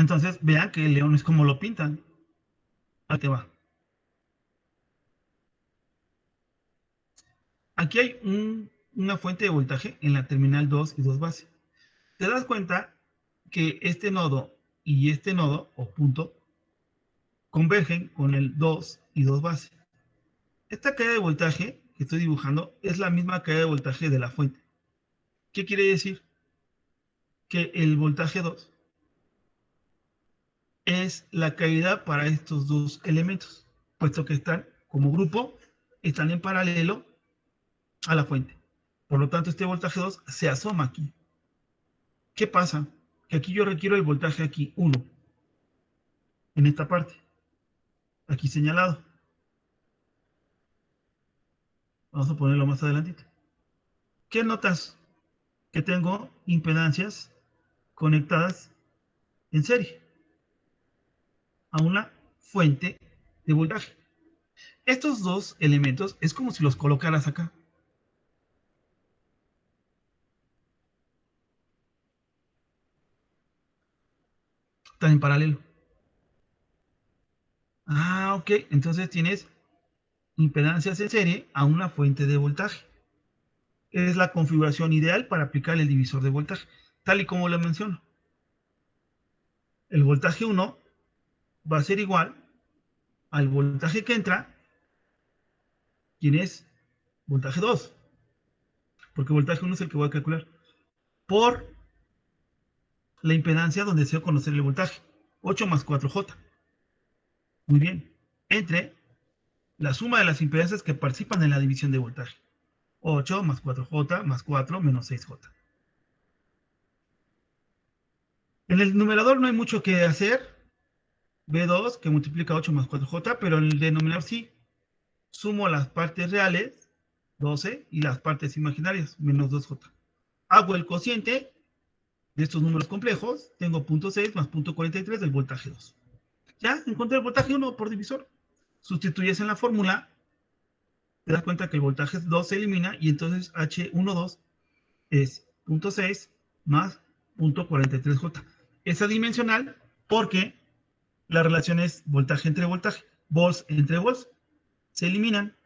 Entonces, vean que el león es como lo pintan. Ahí te va. Aquí hay una fuente de voltaje en la terminal 2 y 2 base. Te das cuenta que este nodo y este nodo o punto convergen con el 2 y 2 base. Esta caída de voltaje que estoy dibujando es la misma caída de voltaje de la fuente. ¿Qué quiere decir? Que el voltaje 2 es la caída para estos dos elementos, puesto que están como grupo, están en paralelo a la fuente. Por lo tanto, este voltaje 2 se asoma aquí. ¿Qué pasa? Que aquí yo requiero el voltaje aquí 1, en esta parte, aquí señalado. Vamos a ponerlo más adelantito. ¿Qué notas? Que tengo impedancias conectadas en serie a una fuente de voltaje. Estos dos elementos es como si los colocaras acá. Están en paralelo. Ah, ok. Entonces tienes impedancias en serie a una fuente de voltaje. Es la configuración ideal para aplicar el divisor de voltaje, tal y como lo menciono. El voltaje 1 va a ser igual al voltaje que entra, ¿quién es? Voltaje 2, porque voltaje 1 es el que voy a calcular, por la impedancia donde deseo conocer el voltaje, 8 más 4J. Muy bien. Entre la suma de las impedancias que participan en la división de voltaje. 8 más 4J más 4 menos 6J. En el numerador no hay mucho que hacer. B2 que multiplica 8 más 4J, pero en el denominador sí. Sumo las partes reales, 12, y las partes imaginarias, menos 2J. Hago el cociente de estos números complejos. Tengo 0.6 más 0.43 del voltaje 2. Ya encontré el voltaje 1 por divisor. Sustituyes en la fórmula, te das cuenta que el voltaje 2 se elimina y entonces H12 es 0.6 más 0.43J. Es adimensional porque la relación es voltaje entre voltaje, volts entre volts. Se eliminan,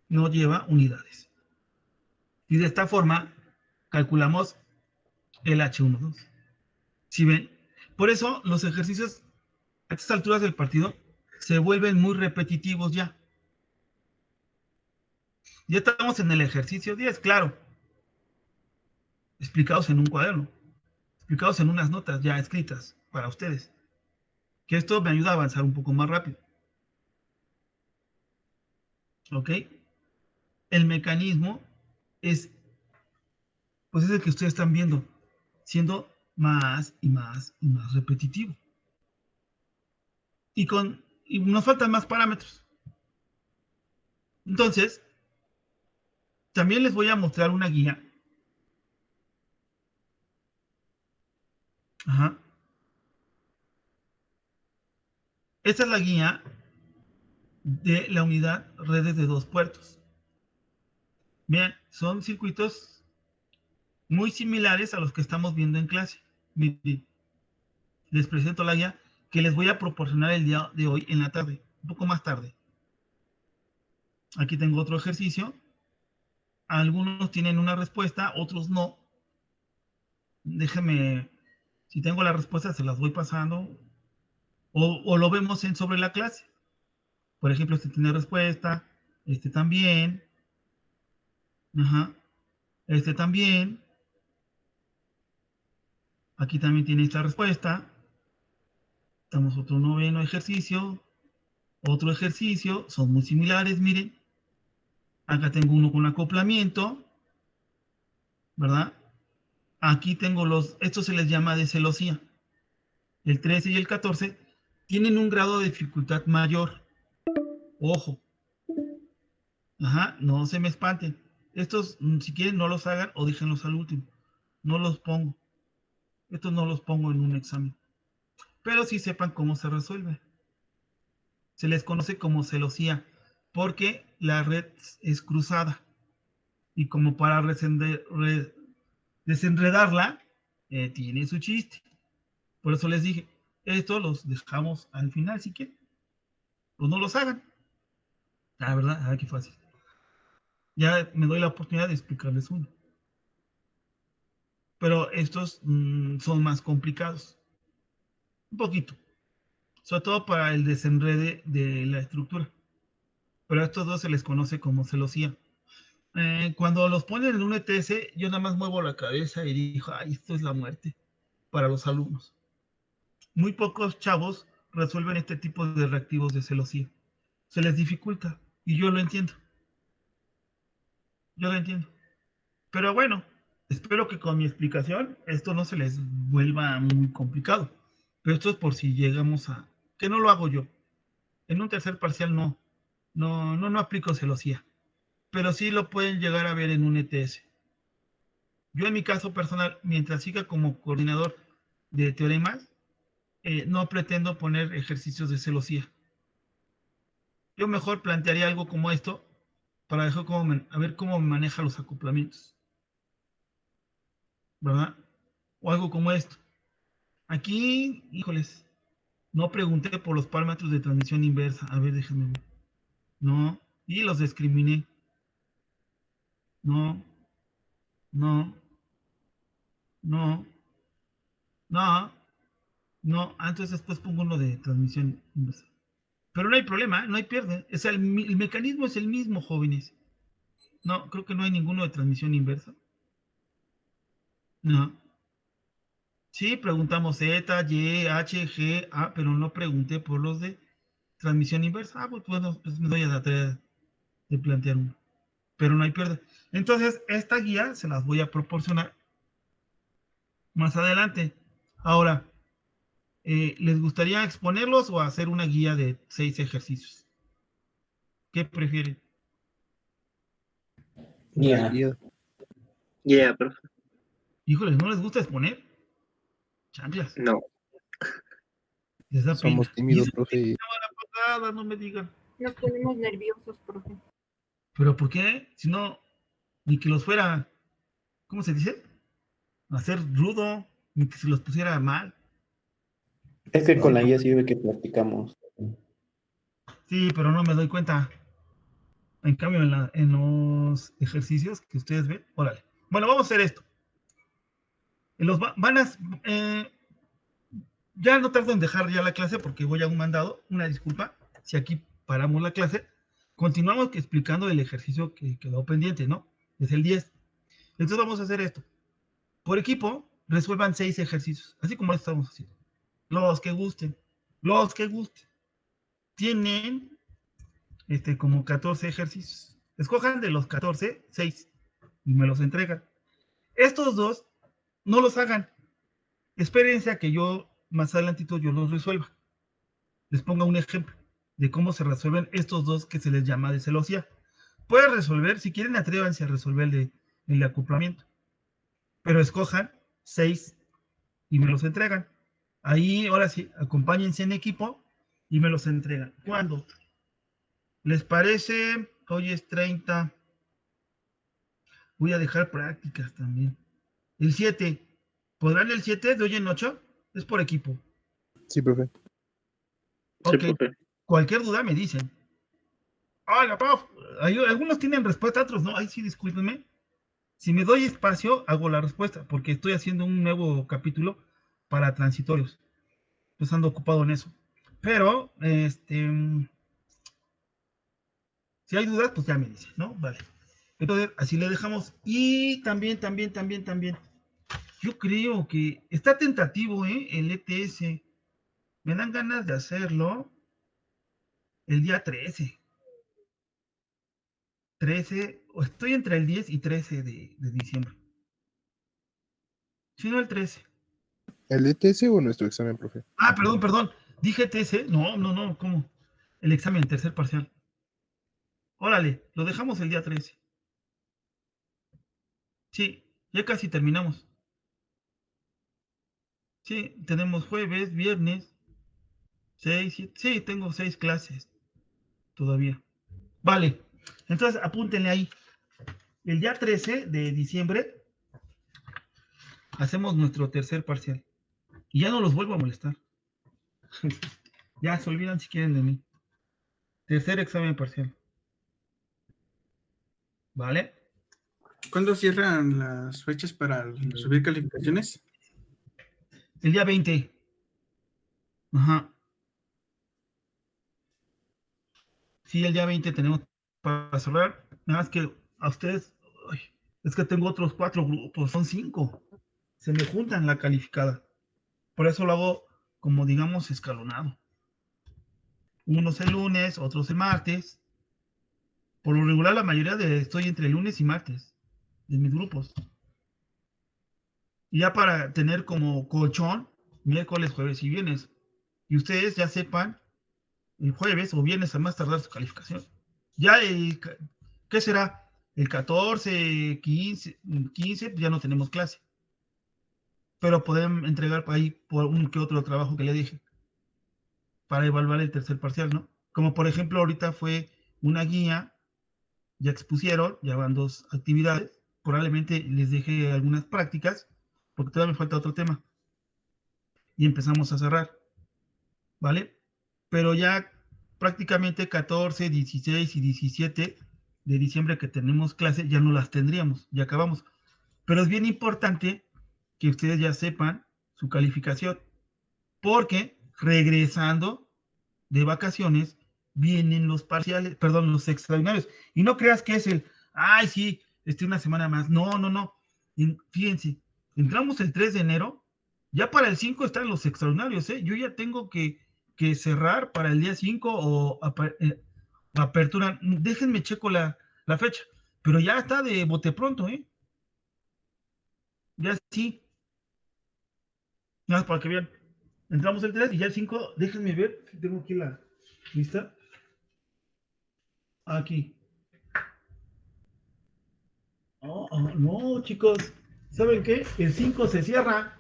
no lleva unidades. Y de esta forma calculamos el H12. ¿Sí ven? Por eso los ejercicios a estas alturas del partido se vuelven muy repetitivos ya. Ya estamos en el ejercicio 10, claro, explicados en un cuaderno, explicados en unas notas ya escritas para ustedes, que esto me ayuda a avanzar un poco más rápido. ¿Ok? El mecanismo es, pues es el que ustedes están viendo, siendo más y más y más repetitivo. Y nos faltan más parámetros. Entonces, también les voy a mostrar una guía. Ajá. Esta es la guía de la unidad redes de dos puertos. Bien, son circuitos muy similares a los que estamos viendo en clase. Miren, les presento la guía que les voy a proporcionar el día de hoy en la tarde, un poco más tarde. Aquí tengo otro ejercicio. Algunos tienen una respuesta, otros no. Déjenme, si tengo la respuesta, se las voy pasando. O lo vemos sobre la clase. Por ejemplo, este tiene respuesta, este también. Ajá. Este también. Aquí también tiene esta respuesta. Estamos otro noveno ejercicio. Otro ejercicio. Son muy similares, miren. Acá tengo uno con acoplamiento. ¿Verdad? Aquí tengo esto se les llama de celosía. El 13 y el 14 tienen un grado de dificultad mayor. Ojo. Ajá, no se me espanten. Estos, si quieren, no los hagan o déjenlos al último. No los pongo. Estos no los pongo en un examen. Pero sí sepan cómo se resuelve. Se les conoce como celosía porque la red es cruzada. Y como para desenredarla, tiene su chiste. Por eso les dije, Esto los dejamos al final si quieren. Pues no los hagan. La verdad, qué fácil. Ya me doy la oportunidad de explicarles uno. Pero estos son más complicados. Un poquito. Sobre todo para el desenrede de la estructura. Pero a estos dos se les conoce como celosía. Cuando los ponen en un ETS, yo nada más muevo la cabeza y digo, ay, esto es la muerte para los alumnos. Muy pocos chavos resuelven este tipo de reactivos de celosía. Se les dificulta y yo lo entiendo. Yo lo entiendo. Pero bueno, espero que con mi explicación esto no se les vuelva muy complicado. Pero esto es por si llegamos a... Que no lo hago yo. En un tercer parcial no aplico celosía. Pero sí lo pueden llegar a ver en un ETS. Yo en mi caso personal, mientras siga como coordinador de teoremas, no pretendo poner ejercicios de celosía. Yo mejor plantearía algo como esto para dejar a ver cómo maneja los acoplamientos, ¿verdad? O algo como esto. Aquí, híjoles, no pregunté por los parámetros de transmisión inversa. A ver, déjenme ver. No, y los discriminé. No, no, no, no, no. Entonces después pongo uno de transmisión inversa. Pero no hay problema, no hay pierde. O sea, el mecanismo es el mismo, jóvenes. No, creo que no hay ninguno de transmisión inversa. No. Sí, preguntamos Z, Y, H, G, A, pero no pregunté por los de transmisión inversa. Pues bueno, pues me doy a la tarea de plantear uno. Pero no hay pierde. Entonces, esta guía se las voy a proporcionar más adelante. Ahora, ¿les gustaría exponerlos o hacer una guía de 6 ejercicios? ¿Qué prefieren? Una Ya. guía. Yeah, profe. Híjoles, ¿no les gusta exponer? Chanclas. No. Les da Somos pena. tímidos, Y profe. la patada, no me digan. Nos ponemos nerviosos, profe. ¿Pero por qué? Si no, ni que los fuera, ¿cómo se dice? Hacer rudo, ni que se los pusiera mal. Es que con la guía sirve que practicamos. Sí, pero no me doy cuenta. En cambio, en los ejercicios que ustedes ven, órale. Bueno, vamos a hacer esto. Van a, ya no tardo en dejar ya la clase porque voy a un mandado. Una disculpa si aquí paramos la clase. Continuamos explicando el ejercicio que quedó pendiente, ¿no? Es el 10. Entonces vamos a hacer esto. Por equipo, resuelvan 6 ejercicios, así como lo estamos haciendo. Los que gusten. Los que gusten. Tienen como 14 ejercicios. Escojan de los 14, 6 y me los entregan. Estos dos, no los hagan. Espérense a que yo más adelantito yo los resuelva. Les ponga un ejemplo de cómo se resuelven estos dos que se les llama de celosía. Pueden resolver, si quieren, atrévanse a resolver el acoplamiento. Pero escojan 6 y me los entregan. Ahí, ahora sí, acompáñense en equipo y me los entregan. ¿Cuándo? ¿Les parece? Hoy es 30. Voy a dejar prácticas también. El 7. ¿Podrán el 7 de hoy en 8? Es por equipo. Sí, profe. Ok. Sí, profe. Cualquier duda me dicen. Hola, prof. Algunos tienen respuesta, otros no. Ay, sí, discúlpenme. Si me doy espacio, hago la respuesta, porque estoy haciendo un nuevo capítulo para transitorios. Pues ando ocupado en eso. Pero, si hay dudas, pues ya me dicen, ¿no? Vale. Entonces, así le dejamos. Y también. Yo creo que está tentativo, el ETS. Me dan ganas de hacerlo el día 13. 13, o estoy entre el 10 y 13 de diciembre. Si no, el 13. ¿El ETS o nuestro examen, profe? Ah, perdón. Dije ETS. No, ¿cómo? El examen, el tercer parcial. Órale, lo dejamos el día 13. Sí, ya casi terminamos. Sí, tenemos jueves, viernes, 6, 7. Sí, tengo 6 clases todavía. Vale, entonces apúntenle ahí. El día 13 de diciembre hacemos nuestro tercer parcial. Y ya no los vuelvo a molestar. Ya se olvidan si quieren de mí. Tercer examen parcial. ¿Vale? ¿Cuándo cierran las fechas para subir calificaciones? El día 20. Ajá. Sí, el día 20 tenemos para cerrar. Nada más que a ustedes, ay, es que tengo otros 4 grupos, son 5. Se me juntan la calificada. Por eso lo hago como digamos escalonado. Unos el lunes, otros el martes. Por lo regular la mayoría estoy entre lunes y martes de mis grupos. Y ya para tener como colchón, miércoles, jueves y viernes. Y ustedes ya sepan el jueves o viernes a más tardar su calificación. Ya ¿qué será? El 14, 15 ya no tenemos clase. Pero pueden entregar ahí por un que otro trabajo que le dije para evaluar el tercer parcial, ¿no? Como por ejemplo ahorita fue una guía, ya expusieron, ya van 2 actividades, probablemente les deje algunas prácticas, porque todavía me falta otro tema. Y empezamos a cerrar, ¿vale? Pero ya prácticamente 14, 16 y 17 de diciembre que tenemos clase, ya no las tendríamos, ya acabamos. Pero es bien importante que ustedes ya sepan su calificación, porque regresando de vacaciones vienen los parciales, perdón, los extraordinarios. Y no creas que es ay, sí, una semana más. No, no, no. Fíjense, entramos el 3 de enero, ya para el 5 están los extraordinarios, ¿eh? Yo ya tengo que cerrar para el día 5 o apertura. Déjenme checo la fecha, pero ya está de bote pronto, ¿eh? Ya sí, nada más para que vean. Entramos el 3 y ya el 5, déjenme ver si tengo aquí la lista. Aquí. Oh, oh, no, chicos. ¿Saben qué? El 5 se cierra.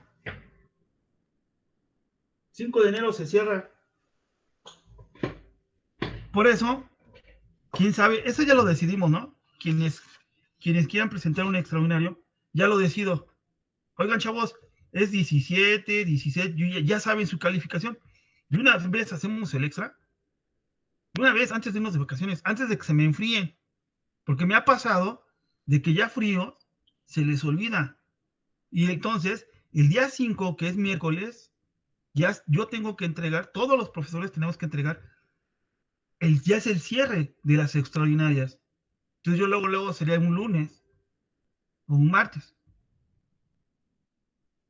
5 de enero se cierra. Por eso, quién sabe, eso ya lo decidimos, ¿no? Quienes quieran presentar un extraordinario, ya lo decido. Oigan, chavos, es 17, 16, ya saben su calificación. De una vez hacemos el extra. De una vez, antes de irnos de vacaciones, antes de que se me enfríen. Porque me ha pasado de que ya frío se les olvida. Y entonces, el día 5, que es miércoles, ya yo tengo que entregar, todos los profesores tenemos que entregar, ya es el cierre de las extraordinarias. Entonces yo luego sería un lunes o un martes.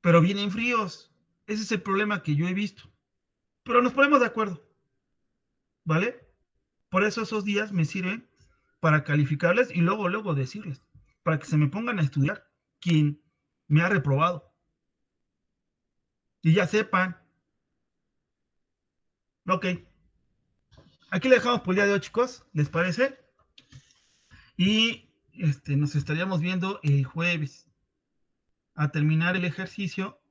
Pero vienen fríos. Ese es el problema que yo he visto. Pero nos ponemos de acuerdo. ¿Vale? Por eso esos días me sirven para calificarles y luego decirles. Para que se me pongan a estudiar quien me ha reprobado. Y ya sepan. Ok. Aquí le dejamos por el día de hoy, chicos. ¿Les parece? Y nos estaríamos viendo el jueves a terminar el ejercicio.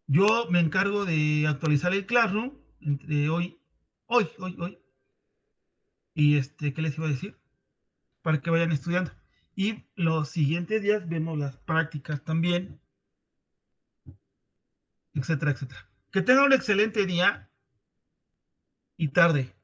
Yo me encargo de actualizar el Classroom entre hoy. Y ¿qué les iba a decir? Para que vayan estudiando. Y los siguientes días vemos las prácticas también, etcétera, etcétera. Que tengan un excelente día y tarde.